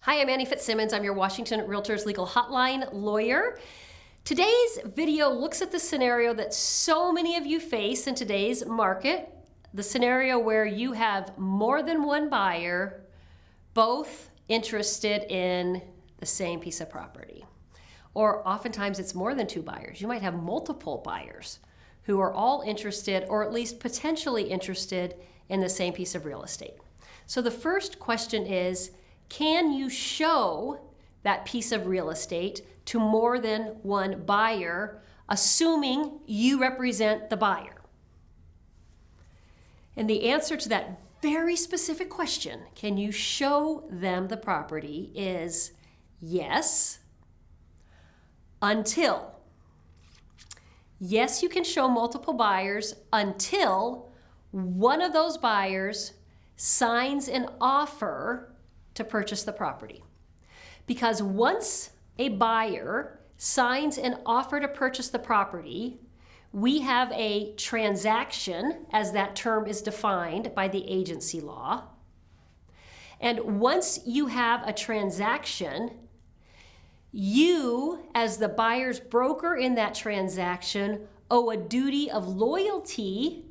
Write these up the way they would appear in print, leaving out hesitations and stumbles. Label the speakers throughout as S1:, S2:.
S1: Hi, I'm Annie Fitzsimmons. I'm your Washington REALTORS Legal Hotline Lawyer. Today's video looks at the scenario that so many of you face in today's market, the scenario where you have more than one buyer, both interested in the same piece of property. Or oftentimes it's more than two buyers. You might have multiple buyers who are all interested, or at least potentially interested, in the same piece of real estate. So the first question is, can you show that piece of real estate to more than one buyer, assuming you represent the buyer? And the answer to that very specific question, can you show them the property, is yes, until. Yes, you can show multiple buyers until one of those buyers signs an offer to purchase the property. Because once a buyer signs an offer to purchase the property, we have a transaction, as that term is defined by the agency law. And once you have a transaction, you, as the buyer's broker in that transaction, owe a duty of loyalty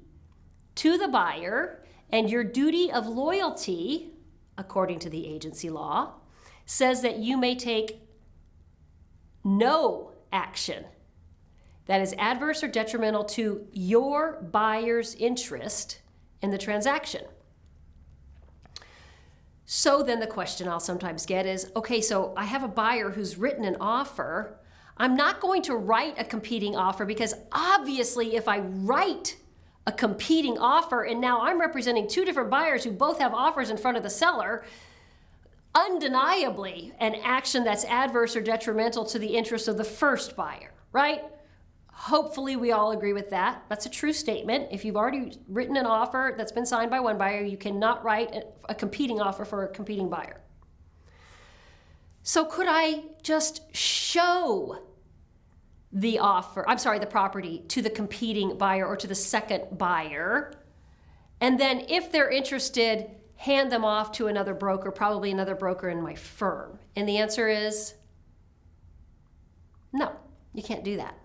S1: to the buyer, and your duty of loyalty, according to the agency law, says that you may take no action that is adverse or detrimental to your buyer's interest in the transaction. So then the question I'll sometimes get is, okay, so I have a buyer who's written an offer. I'm not going to write a competing offer, because obviously if I write a competing offer and now I'm representing two different buyers who both have offers in front of the seller, undeniably an action that's adverse or detrimental to the interest of the first buyer, right? Hopefully we all agree with that. That's a true statement. If you've already written an offer that's been signed by one buyer, you cannot write a competing offer for a competing buyer. So could I just show the property to the competing buyer or to the second buyer, and then if they're interested, hand them off to another broker, probably another broker in my firm? And the answer is no, you can't do that.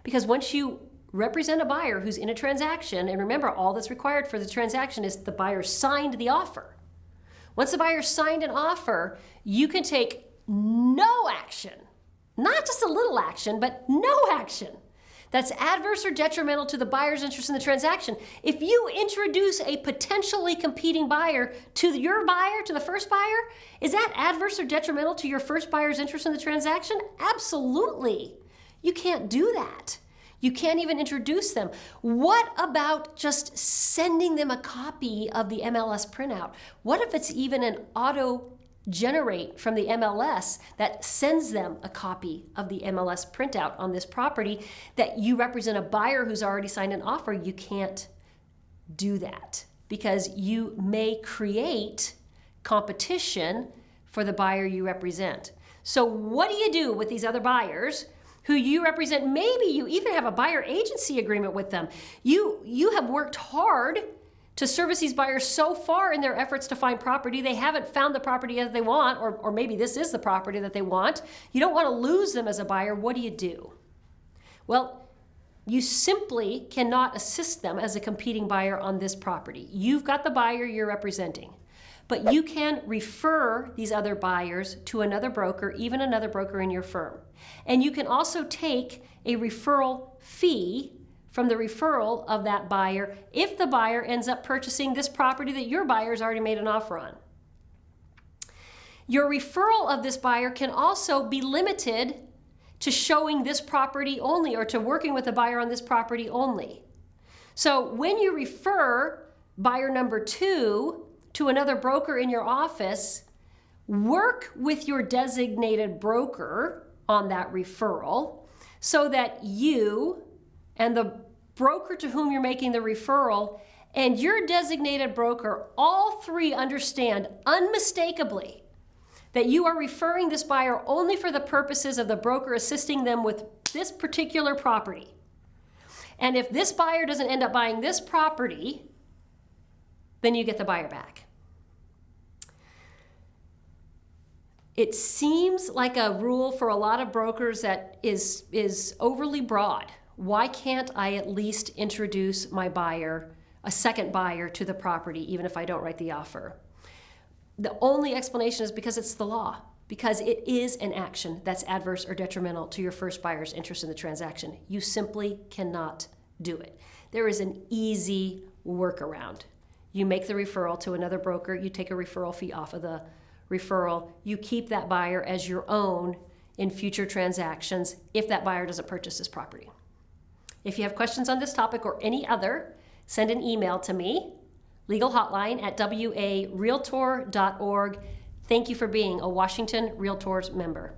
S1: Because once you represent a buyer who's in a transaction, and remember, all that's required for the transaction is the buyer signed the offer. Once the buyer signed an offer, you can take no action, not just a little action, but no action that's adverse or detrimental to the buyer's interest in the transaction. If you introduce a potentially competing buyer to your buyer, to the first buyer, is that adverse or detrimental to your first buyer's interest in the transaction? Absolutely. You can't do that. You can't even introduce them. What about just sending them a copy of the MLS printout? What if it's even an auto-generate from the MLS that sends them a copy of the MLS printout on this property that you represent a buyer who's already signed an offer? You can't do that because you may create competition for the buyer you represent. So what do you do with these other buyers who you represent? Maybe you even have a buyer agency agreement with them. You have worked hard to service these buyers so far in their efforts to find property. They haven't found the property that they want, or maybe this is the property that they want. You don't want to lose them as a buyer. What do? Well, you simply cannot assist them as a competing buyer on this property. You've got the buyer you're representing. But you can refer these other buyers to another broker, even another broker in your firm. And you can also take a referral fee from the referral of that buyer if the buyer ends up purchasing this property that your buyer's already made an offer on. Your referral of this buyer can also be limited to showing this property only, or to working with a buyer on this property only. So when you refer buyer number 2 to another broker in your office, work with your designated broker on that referral so that you and the broker to whom you're making the referral and your designated broker, all three, understand unmistakably that you are referring this buyer only for the purposes of the broker assisting them with this particular property. And if this buyer doesn't end up buying this property, then you get the buyer back. It seems like a rule for a lot of brokers that is overly broad. Why can't I at least introduce my buyer, a second buyer, to the property, even if I don't write the offer? The only explanation is because it's the law, because it is an action that's adverse or detrimental to your first buyer's interest in the transaction. You simply cannot do it. There is an easy workaround. You make the referral to another broker, you take a referral fee off of the referral, you keep that buyer as your own in future transactions if that buyer doesn't purchase this property. If you have questions on this topic or any other, send an email to me, legalhotline@warealtor.org. Thank you for being a Washington REALTORS member.